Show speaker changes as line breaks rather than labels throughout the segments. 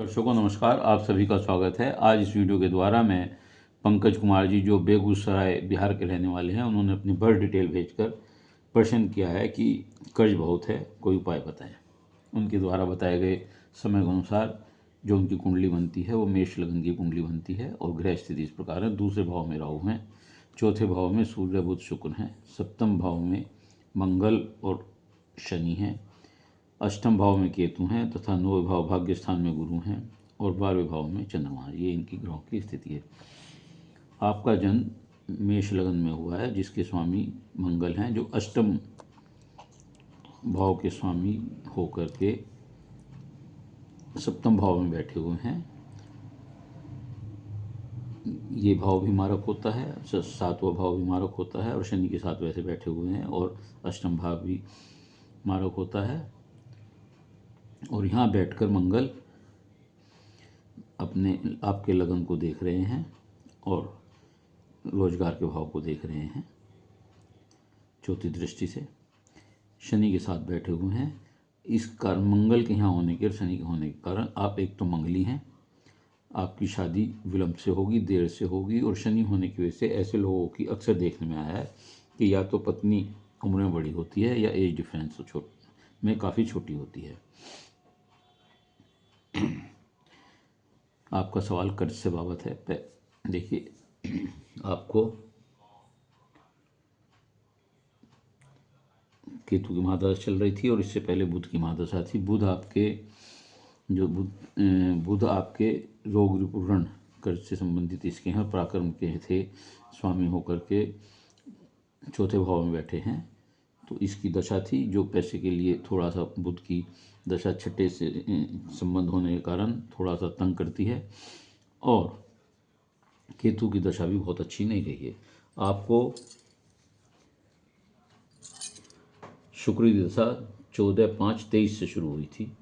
दर्शकों को नमस्कार, आप सभी का स्वागत है। आज इस वीडियो के द्वारा मैं पंकज कुमार जी, जो बेगूसराय बिहार के रहने वाले हैं, उन्होंने अपनी बर्थ डिटेल भेजकर प्रश्न किया है कि कर्ज बहुत है, कोई उपाय बताएं। उनके द्वारा बताए गए समय के अनुसार जो उनकी कुंडली बनती है वो मेष लगन की कुंडली बनती है और ग्रह स्थिति इस प्रकार है। दूसरे भाव में राहु हैं, चौथे भाव में सूर्य बुध शुक्र हैं, सप्तम भाव में मंगल और शनि हैं, अष्टम भाव में केतु हैं तथा नौवें भाव भाग्य स्थान में गुरु हैं और 12वें भाव में चंद्रमा है। ये इनकी ग्रहों की स्थिति है। आपका जन्म मेष लगन में हुआ है, जिसके स्वामी मंगल हैं, जो अष्टम भाव के स्वामी होकर के सप्तम भाव में बैठे हुए हैं। ये भाव भी मारक होता है, सातवां भाव भी मारक होता है और शनि के साथ वैसे बैठे हुए हैं और अष्टम भाव भी मारक होता है। और यहाँ बैठकर मंगल अपने आपके लगन को देख रहे हैं और रोजगार के भाव को देख रहे हैं चौथी दृष्टि से। शनि के साथ बैठे हुए हैं। इस कारण मंगल के यहाँ होने के और शनि के होने के कारण आप एक तो मंगली हैं, आपकी शादी विलंब से होगी, देर से होगी। और शनि होने की वजह से ऐसे लोगों की अक्सर देखने में आया है कि या तो पत्नी उम्र में बड़ी होती है या एज डिफरेंस में काफ़ी छोटी होती है। आपका सवाल कर्ज से बाबत है। देखिए, आपको केतु की महादशा चल रही थी और इससे पहले बुध की महादशा थी। बुध आपके रोग ऋण कर्ज से संबंधित इसके हैं, पराक्रम के थे, स्वामी होकर के चौथे भाव में बैठे हैं। तो इसकी दशा थी जो पैसे के लिए थोड़ा सा, बुध की दशा छठे से संबंध होने के कारण थोड़ा सा तंग करती है। और केतु की दशा भी बहुत अच्छी नहीं रही है। आपको शुक्र की दशा 14/5/23 से शुरू हुई थी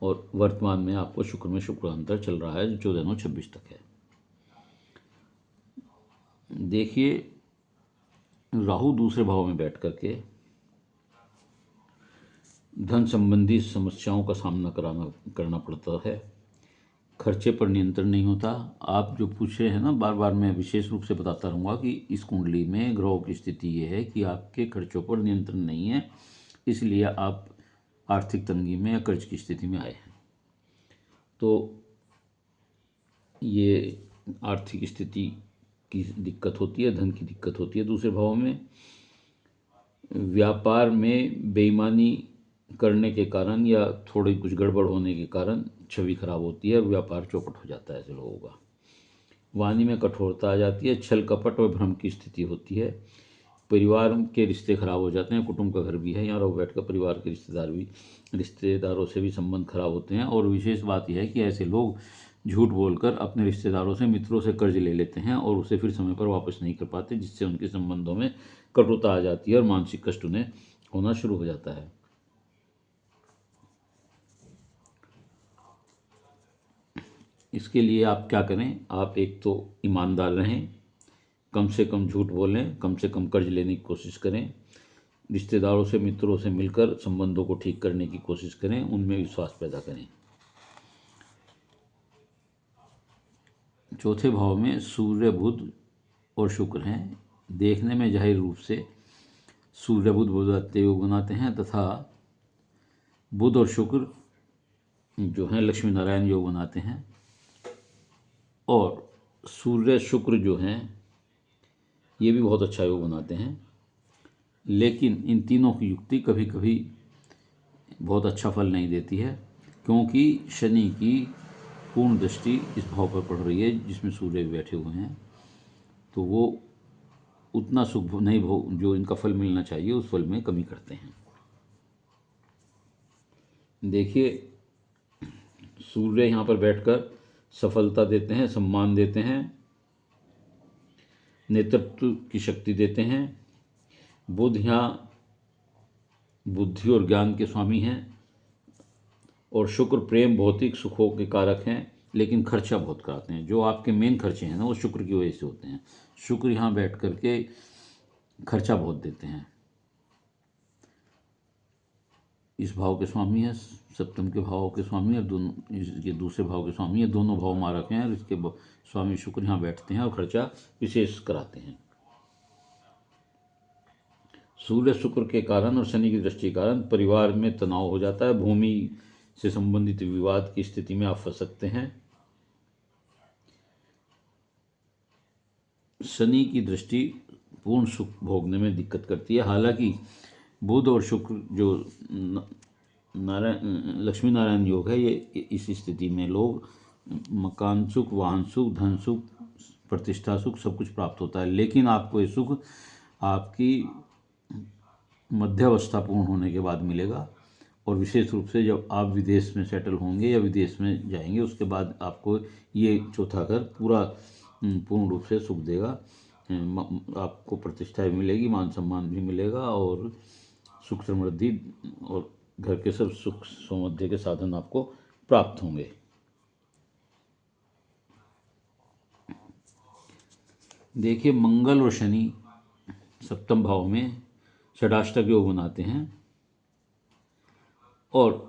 और वर्तमान में आपको शुक्र में शुक्र अंतर चल रहा है जो 14/9/26 तक है। देखिए, राहु दूसरे भाव में बैठ करके धन संबंधी समस्याओं का सामना करना पड़ता है। खर्चे पर नियंत्रण नहीं होता। आप जो पूछ रहे हैं ना, बार बार मैं विशेष रूप से बताता रहूँगा कि इस कुंडली में ग्रहों की स्थिति ये है कि आपके खर्चों पर नियंत्रण नहीं है, इसलिए आप आर्थिक तंगी में या कर्ज की स्थिति में आए हैं। तो ये आर्थिक स्थिति की दिक्कत होती है, धन की दिक्कत होती है। दूसरे भाव में व्यापार में बेईमानी करने के कारण या थोड़ी कुछ गड़बड़ होने के कारण छवि खराब होती है और व्यापार चौपट हो जाता है ऐसे लोगों का। वाणी में कठोरता आ जाती है, छल कपट और भ्रम की स्थिति होती है। परिवार के रिश्ते खराब हो जाते हैं। कुटुंब का घर भी है, यहाँ रहो बैठ कर परिवार के रिश्तेदारों से भी संबंध खराब होते हैं। और विशेष बात यह है कि ऐसे लोग झूठ बोलकर अपने रिश्तेदारों से, मित्रों से कर्ज ले लेते हैं और उसे फिर समय पर वापस नहीं कर पाते, जिससे उनके संबंधों में कटुता आ जाती है और मानसिक कष्ट उन्हें होना शुरू हो जाता है। इसके लिए आप क्या करें? आप एक तो ईमानदार रहें, कम से कम झूठ बोलें, कम से कम कर्ज लेने की कोशिश करें, रिश्तेदारों से, मित्रों से मिलकर संबंधों को ठीक करने की कोशिश करें, उनमें विश्वास पैदा करें। चौथे भाव में सूर्य, बुध और शुक्र हैं। देखने में जाहिर रूप से सूर्य बुध बुधादित्य योग बनाते हैं तथा बुध और शुक्र जो हैं लक्ष्मी नारायण योग बनाते हैं। और सूर्य शुक्र जो हैं ये भी बहुत अच्छा योग बनाते हैं, लेकिन इन तीनों की युक्ति कभी कभी बहुत अच्छा फल नहीं देती है, क्योंकि शनि की पूर्ण दृष्टि इस भाव पर पड़ रही है जिसमें सूर्य भी बैठे हुए हैं। तो वो उतना सुख नहीं भोग, जो इनका फल मिलना चाहिए उस फल में कमी करते हैं। देखिए, सूर्य यहाँ पर बैठकर सफलता देते हैं, सम्मान देते हैं, नेतृत्व की शक्ति देते हैं। बुध यहाँ बुद्धि और ज्ञान के स्वामी हैं और शुक्र प्रेम भौतिक सुखों के कारक हैं, लेकिन खर्चा बहुत कराते हैं। जो आपके मेन खर्चे हैं ना, वो शुक्र की वजह से होते हैं। शुक्र यहाँ बैठ करके खर्चा बहुत देते हैं। इस भाव के स्वामी है, सप्तम के भाव के स्वामी है, दोनों इसके दूसरे भाव के स्वामी है, दोनों भाव मारक हैं और इसके स्वामी शुक्र यहाँ बैठते हैं और खर्चा विशेष कराते हैं। सूर्य शुक्र के कारण और शनि की दृष्टि के कारण परिवार में तनाव हो जाता है, भूमि से संबंधित विवाद की स्थिति में आप फंस सकते हैं। शनि की दृष्टि पूर्ण सुख भोगने में दिक्कत करती है। हालांकि बुध और शुक्र जो नारायण लक्ष्मी नारायण योग है, ये इस स्थिति में लोग मकान सुख, वाहन सुख, धन सुख, प्रतिष्ठा सुख सब कुछ प्राप्त होता है। लेकिन आपको ये सुख आपकी मध्यावस्था पूर्ण होने के बाद मिलेगा और विशेष रूप से जब आप विदेश में सेटल होंगे या विदेश में जाएंगे उसके बाद आपको ये चौथा घर पूरा पूर्ण रूप से सुख देगा। आपको प्रतिष्ठा भी मिलेगी, मान सम्मान भी मिलेगा और सुख समृद्धि और घर के सब सुख समृद्धि के साधन आपको प्राप्त होंगे। देखिए, मंगल और शनि सप्तम भाव में षडाष्टक योग बनाते हैं और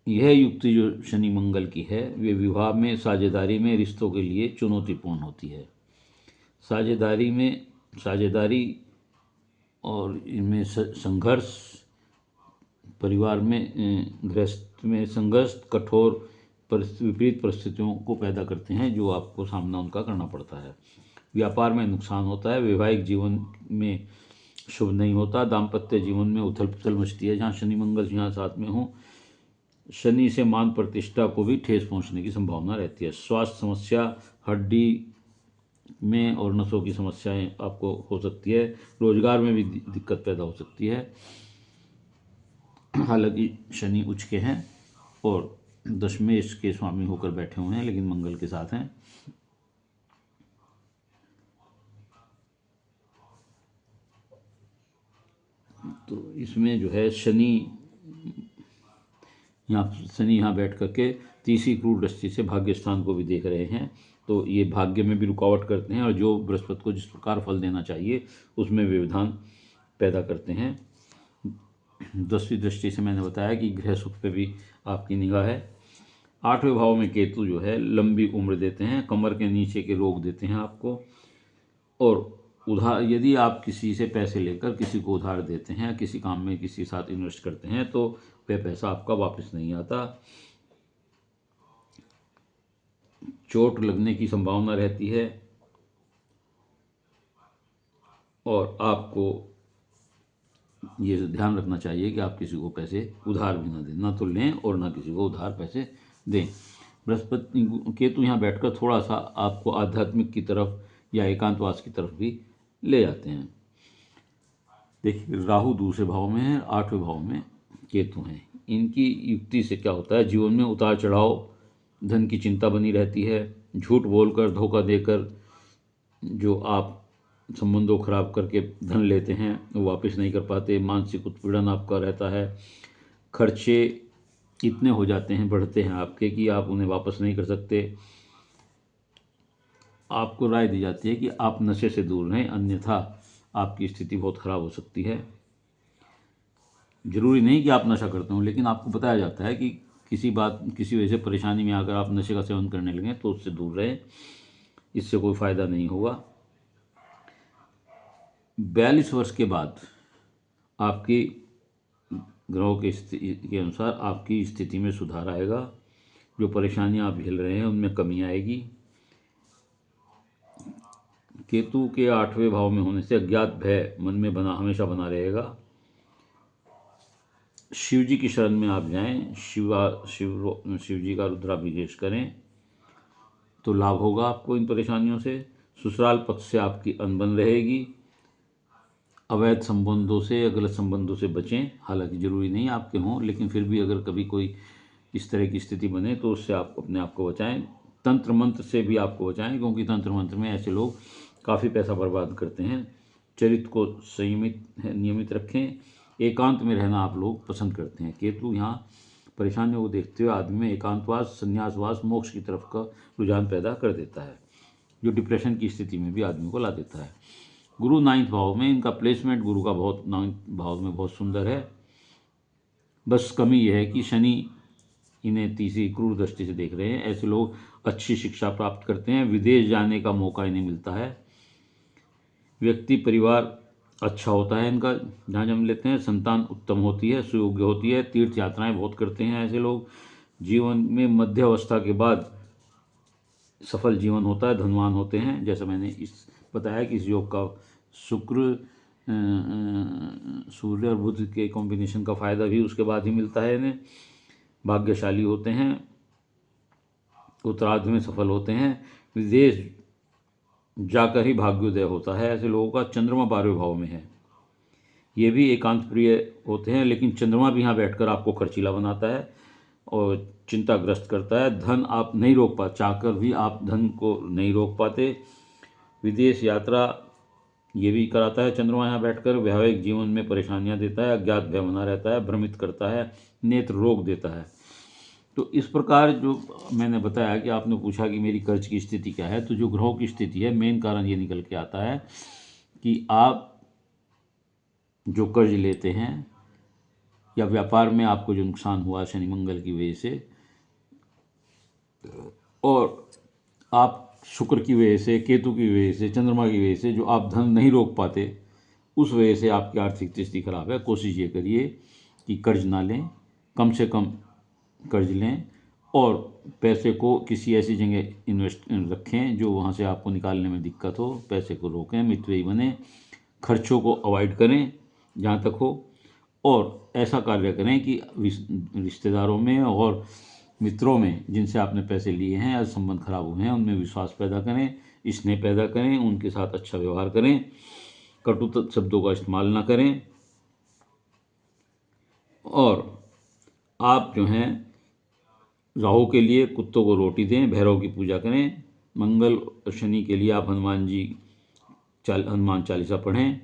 यह युक्ति जो शनि मंगल की है वे विवाह में, साझेदारी में, रिश्तों के लिए चुनौतीपूर्ण होती है। साझेदारी और इनमें संघर्ष, परिवार में गृहस्थ में संघर्ष कठोर विपरीत परिस्थितियों को पैदा करते हैं जो आपको सामना उनका करना पड़ता है। व्यापार में नुकसान होता है, वैवाहिक जीवन में शुभ नहीं होता, दाम्पत्य जीवन में उथल पुथल मचती है जहाँ शनि मंगल यहाँ साथ में हो। शनि से मान प्रतिष्ठा को भी ठेस पहुंचने की संभावना रहती है। स्वास्थ्य समस्या, हड्डी में और नसों की समस्याएं आपको हो सकती है। रोजगार में भी दिक्कत पैदा हो सकती है। हालांकि शनि उच्च के हैं और दशमेश के स्वामी होकर बैठे हुए हैं, लेकिन मंगल के साथ हैं। तो इसमें जो है शनि यहाँ बैठ करके तीसरी क्रूर दृष्टि से भाग्य स्थान को भी देख रहे हैं, तो ये भाग्य में भी रुकावट करते हैं और जो बृहस्पति को जिस प्रकार फल देना चाहिए उसमें व्यवधान पैदा करते हैं। 10वीं दृष्टि से मैंने बताया कि गृह सुख पे भी आपकी निगाह है। 8वें भाव में केतु जो है लंबी उम्र देते हैं, कमर के नीचे के रोग देते हैं आपको, और उधार यदि आप किसी से पैसे लेकर किसी को उधार देते हैं, किसी काम में किसी के साथ इन्वेस्ट करते हैं तो वह पैसा आपका वापस नहीं आता। चोट लगने की संभावना रहती है और आपको ये ध्यान रखना चाहिए कि आप किसी को पैसे उधार भी ना दें, ना तो लें और ना किसी को उधार पैसे दें। बृहस्पति केतु यहाँ बैठकर थोड़ा सा आपको आध्यात्मिक की तरफ या एकांतवास की तरफ भी ले जाते हैं। देखिए, राहु दूसरे भाव में है, 8वें भाव में केतु हैं। इनकी युक्ति से क्या होता है, जीवन में उतार चढ़ाव, धन की चिंता बनी रहती है, झूठ बोलकर, धोखा देकर जो आप संबंधों खराब करके धन लेते हैं वो वापस नहीं कर पाते, मानसिक उत्पीड़न आपका रहता है, खर्चे इतने हो जाते हैं, बढ़ते हैं आपके कि आप उन्हें वापस नहीं कर सकते। आपको राय दी जाती है कि आप नशे से दूर रहें, अन्यथा आपकी स्थिति बहुत ख़राब हो सकती है। ज़रूरी नहीं कि आप नशा करते हो, लेकिन आपको बताया जाता है कि किसी वजह से परेशानी में आकर आप नशे का सेवन करने लगें तो उससे दूर रहें, इससे कोई फ़ायदा नहीं होगा। 42 वर्ष के बाद आपकी ग्रहों के अनुसार आपकी स्थिति में सुधार आएगा। जो परेशानियां आप झेल रहे हैं उनमें कमी आएगी। केतु के 8वें भाव में होने से अज्ञात भय मन में हमेशा बना रहेगा। शिव जी की शरण में आप जाएं, शिव जी का रुद्राभिषेक करें तो लाभ होगा आपको इन परेशानियों से। ससुराल पक्ष से आपकी अनबन रहेगी। अवैध संबंधों से या गलत संबंधों से बचें, हालांकि ज़रूरी नहीं आपके हों, लेकिन फिर भी अगर कभी कोई इस तरह की स्थिति बने तो उससे आप अपने आप को बचाएं। तंत्र मंत्र से भी आपको बचाएं, क्योंकि तंत्र मंत्र में ऐसे लोग काफ़ी पैसा बर्बाद करते हैं। चरित्र को नियमित रखें। एकांत में रहना आप लोग पसंद करते हैं। केतु यहाँ परेशानियों को देखते हुए आदमी में एकांतवास, संन्यासवास, मोक्ष की तरफ का रुझान पैदा कर देता है, जो डिप्रेशन की स्थिति में भी आदमी को ला देता है। गुरु 9th भाव में, इनका प्लेसमेंट गुरु का 9th भाव में बहुत सुंदर है। बस कमी यह है कि शनि इन्हें तीसरी क्रूर दृष्टि से देख रहे हैं। ऐसे लोग अच्छी शिक्षा प्राप्त करते हैं, विदेश जाने का मौका इन्हें मिलता है, व्यक्ति परिवार अच्छा होता है इनका जहाँ जन्म लेते हैं, संतान उत्तम होती है, सुयोग्य होती है, तीर्थ यात्राएं बहुत करते हैं ऐसे लोग। जीवन में मध्य अवस्था के बाद सफल जीवन होता है, धनवान होते हैं। जैसा मैंने इस बताया कि इस योग का शुक्र सूर्य और बुध के कॉम्बिनेशन का फ़ायदा भी उसके बाद ही मिलता है इन्हें। भाग्यशाली होते हैं, उत्तरार्ध में सफल होते हैं, विदेश जाकर ही भाग्योदय होता है। ऐसे लोगों का चंद्रमा 12वें भाव में है। ये भी एकांत प्रिय होते हैं, लेकिन चंद्रमा भी यहाँ बैठकर आपको खर्चीला बनाता है और चिंताग्रस्त करता है। धन आप नहीं रोक पाते, चाहकर भी आप धन को नहीं रोक पाते। विदेश यात्रा ये भी कराता है चंद्रमा यहाँ बैठकर। वैवाहिक जीवन में परेशानियाँ देता है, अज्ञात भय बना रहता है, भ्रमित करता है, नेत्र रोग देता है। तो इस प्रकार जो मैंने बताया कि आपने पूछा कि मेरी कर्ज की स्थिति क्या है, तो जो ग्रहों की स्थिति है, मेन कारण ये निकल के आता है कि आप जो कर्ज लेते हैं या व्यापार में आपको जो नुकसान हुआ शनि मंगल की वजह से, और आप शुक्र की वजह से, केतु की वजह से, चंद्रमा की वजह से जो आप धन नहीं रोक पाते, उस वजह से आपकी आर्थिक स्थिति खराब है। कोशिश ये करिए कि कर्ज ना लें, कम से कम कर्ज लें और पैसे को किसी ऐसी जगह इन्वेस्ट रखें जो वहाँ से आपको निकालने में दिक्कत हो। पैसे को रोकें, मितव्ययी बने, खर्चों को अवॉइड करें जहाँ तक हो, और ऐसा कार्य करें कि रिश्तेदारों में और मित्रों में जिनसे आपने पैसे लिए हैं या संबंध खराब हुए हैं उनमें विश्वास पैदा करें, स्नेह पैदा करें, उनके साथ अच्छा व्यवहार करें, कटु शब्दों का इस्तेमाल ना करें। और आप जो हैं राहु के लिए कुत्तों को रोटी दें, भैरव की पूजा करें। मंगल और शनि के लिए आप हनुमान चालीसा पढ़ें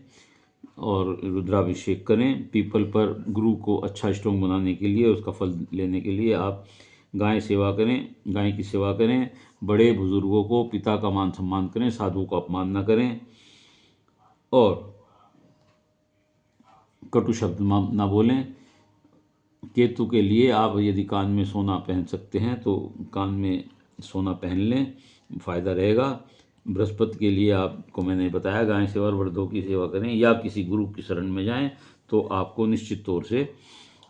और रुद्राभिषेक करें। पीपल पर गुरु को अच्छा स्ट्रॉन्ग बनाने के लिए, उसका फल लेने के लिए आप गाय सेवा करें, गाय की सेवा करें। बड़े बुजुर्गों को, पिता का मान सम्मान करें, साधुओं का अपमान न करें और कटु शब्द ना बोलें। केतु के लिए आप यदि कान में सोना पहन सकते हैं तो कान में सोना पहन लें, फ़ायदा रहेगा। बृहस्पति के लिए आपको मैंने बताया गाय सेवा और वृद्धों की सेवा करें या किसी गुरु की शरण में जाएं तो आपको निश्चित तौर से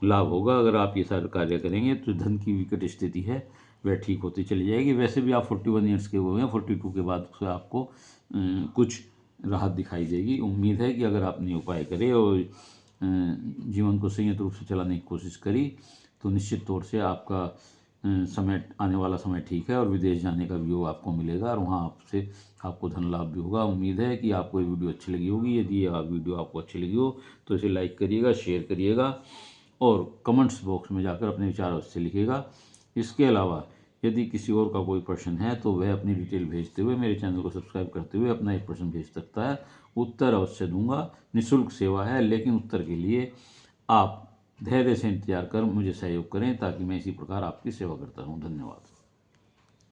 लाभ होगा। अगर आप ये सारे कार्य करेंगे तो धन की विकट स्थिति है वह ठीक होती चली जाएगी। वैसे भी आप 41 ईयर्स के हुए हैं, 42 के बाद से आपको कुछ राहत दिखाई देगी। उम्मीद है कि अगर आपने उपाय करे और जीवन को संयत रूप से चलाने की कोशिश करी तो निश्चित तौर से आपका समय, आने वाला समय ठीक है और विदेश जाने का भी योग आपको मिलेगा और वहाँ आपको धन लाभ भी होगा। उम्मीद है कि आपको ये वीडियो अच्छी लगी होगी। यदि यह वीडियो आपको अच्छी लगी हो तो इसे लाइक करिएगा, शेयर करिएगा और कमेंट्स बॉक्स में जाकर अपने विचार अवश्य लिखिएगा। इसके अलावा यदि किसी और का कोई प्रश्न है तो वह अपनी डिटेल भेजते हुए मेरे चैनल को सब्सक्राइब करते हुए अपना एक प्रश्न भेज सकता है। उत्तर अवश्य दूंगा। निःशुल्क सेवा है, लेकिन उत्तर के लिए आप धैर्य से इंतजार कर मुझे सहयोग करें ताकि मैं इसी प्रकार आपकी सेवा करता रहूं। धन्यवाद।